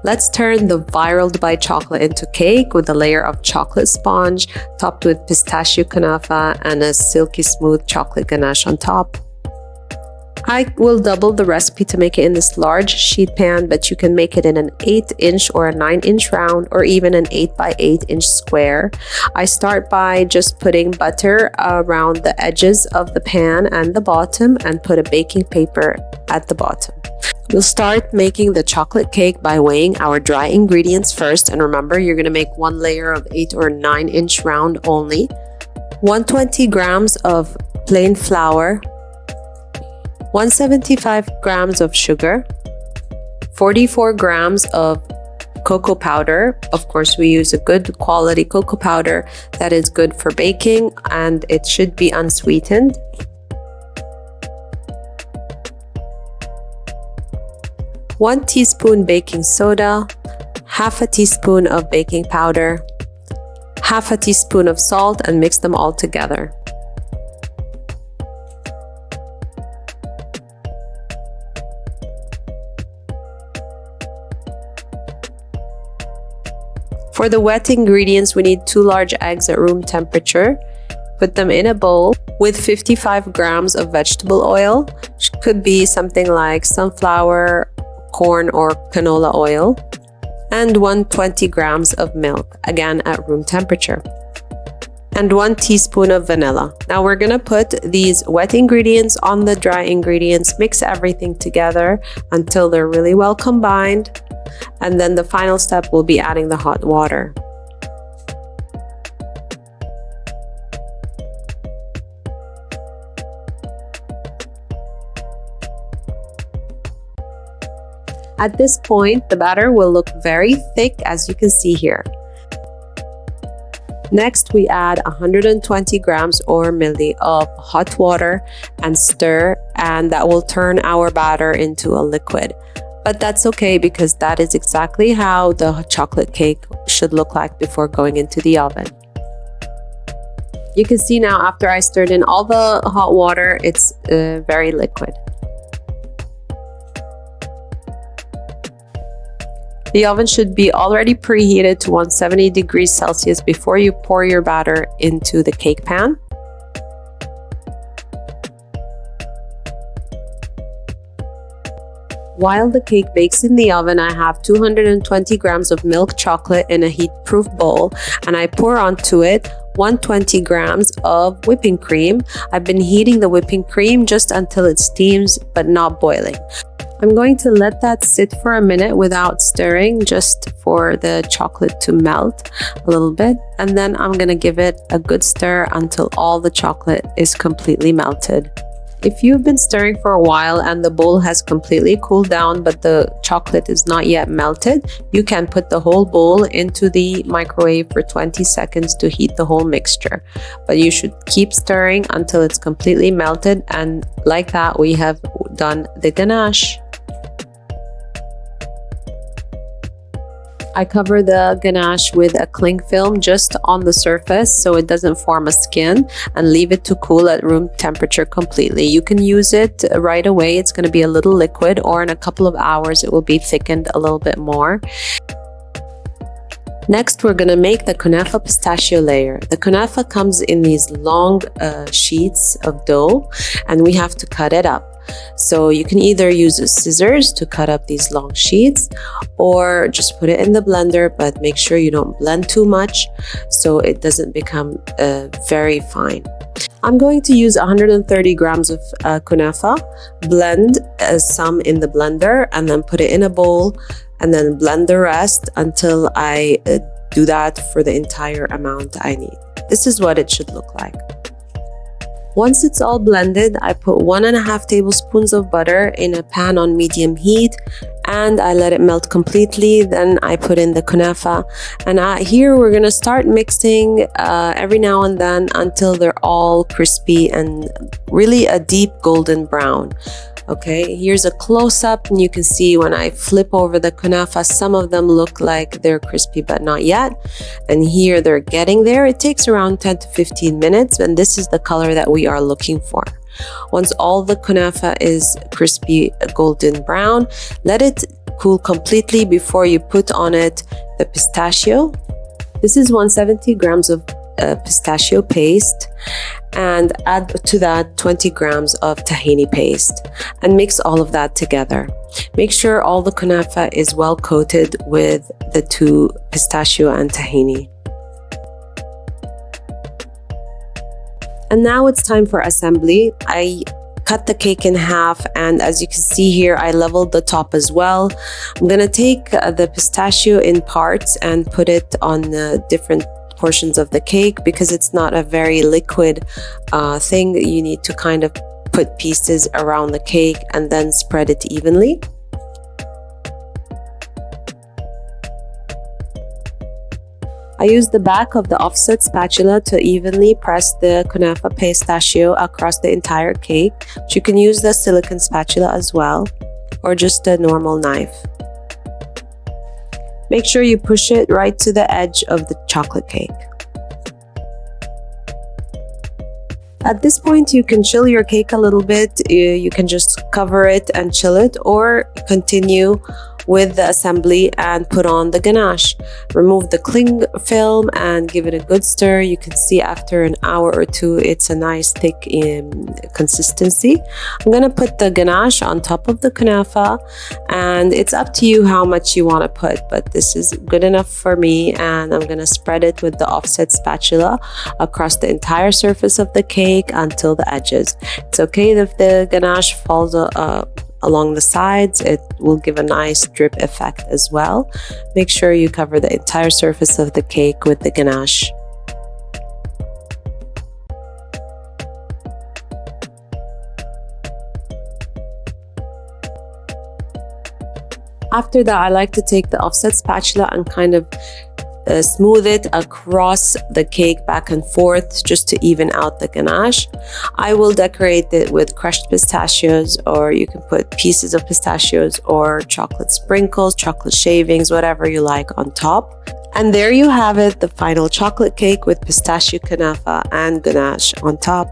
Let's turn the viral Dubai chocolate into cake with a layer of chocolate sponge topped with pistachio kunafa and a silky smooth chocolate ganache on top. I will double the recipe to make it in this large sheet pan, but you can make it in an 8-inch or a 9-inch round or even an 8-by-8-inch square. I start by just putting butter around the edges of the pan and the bottom and put a baking paper at the bottom. We'll start making the chocolate cake by weighing our dry ingredients first, and remember you're going to make one layer of 8 or 9-inch round only. 120 grams of plain flour, 175 grams of sugar, 44 grams of cocoa powder. Of course, we use a good quality cocoa powder that is good for baking and it should be unsweetened. 1 teaspoon baking soda, half a teaspoon of baking powder, half a teaspoon of salt, and mix them all together. For the wet ingredients, we need 2 large eggs at room temperature. Put them in a bowl with 55 grams of vegetable oil, which could be something like sunflower, corn, or canola oil, and 120 grams of milk, again at room temperature, and 1 teaspoon of vanilla. Now we're gonna put these wet ingredients on the dry ingredients, mix everything together until they're really well combined. And then the final step will be adding the hot water. At this point, the batter will look very thick, as you can see here. Next, we add 120 grams or milli of hot water and stir, and that will turn our batter into a liquid. But that's okay because that is exactly how the chocolate cake should look like before going into the oven. You can see now after I stirred in all the hot water, it's very liquid. The oven should be already preheated to 170 degrees Celsius before you pour your batter into the cake pan. While the cake bakes in the oven, I have 220 grams of milk chocolate in a heat-proof bowl, and I pour onto it 120 grams of whipping cream. I've been heating the whipping cream just until it steams, but not boiling. I'm going to let that sit for a minute without stirring, just for the chocolate to melt a little bit, and then I'm gonna give it a good stir until all the chocolate is completely melted. If you've been stirring for a while and the bowl has completely cooled down but the chocolate is not yet melted, you can put the whole bowl into the microwave for 20 seconds to heat the whole mixture. But you should keep stirring until it's completely melted, and like that we have done the ganache. I cover the ganache with a cling film just on the surface so it doesn't form a skin, and leave it to cool at room temperature completely. You can use it right away. It's going to be a little liquid, or in a couple of hours it will be thickened a little bit more. Next, we're going to make the Kunafa pistachio layer. The Kunafa comes in these long sheets of dough, and we have to cut it up. So you can either use scissors to cut up these long sheets, or just put it in the blender, but make sure you don't blend too much so it doesn't become very fine. I'm going to use 130 grams of Kunafa, blend some in the blender, and then put it in a bowl, and then blend the rest until I do that for the entire amount I need. This is what it should look like. Once it's all blended, I put 1.5 tablespoons of butter in a pan on medium heat, and I let it melt completely. Then I put in the Kunafa, and here we're gonna start mixing every now and then until they're all crispy and really a deep golden brown. Okay, here's a close-up, and you can see when I flip over the Kunafa, some of them look like they're crispy but not yet, and here they're getting there. It takes around 10 to 15 minutes, and this is the color that we are looking for. Once all the Kunafa is crispy golden brown, let it cool completely before you put on it the pistachio. This is 170 grams of pistachio paste, and add to that 20 grams of tahini paste and mix all of that together. Make sure all the kunafa is well coated with the two pistachio and tahini. And now it's time for assembly. I cut the cake in half, and as you can see here, I leveled the top as well. I'm gonna take the pistachio in parts and put it on different portions of the cake because it's not a very liquid thing. You need to kind of put pieces around the cake and then spread it evenly. I used the back of the offset spatula to evenly press the kunafa pistachio across the entire cake. But you can use the silicone spatula as well, or just a normal knife. Make sure you push it right to the edge of the chocolate cake. At this point, you can chill your cake a little bit. You can just cover it and chill it, or continue with the assembly and put on the ganache. Remove the cling film and give it a good stir. You can see after an hour or two, it's a nice thick consistency. I'm gonna put the ganache on top of the kunafa, and it's up to you how much you wanna put, but this is good enough for me, and I'm gonna spread it with the offset spatula across the entire surface of the cake until the edges. It's okay if the ganache falls along the sides. It will give a nice drip effect as well. Make sure you cover the entire surface of the cake with the ganache. After that, I like to take the offset spatula and kind of smooth it across the cake back and forth just to even out the ganache. I will decorate it with crushed pistachios, or you can put pieces of pistachios or chocolate sprinkles, chocolate shavings, whatever you like on top. And there you have it, the final chocolate cake with pistachio kunafa and ganache on top.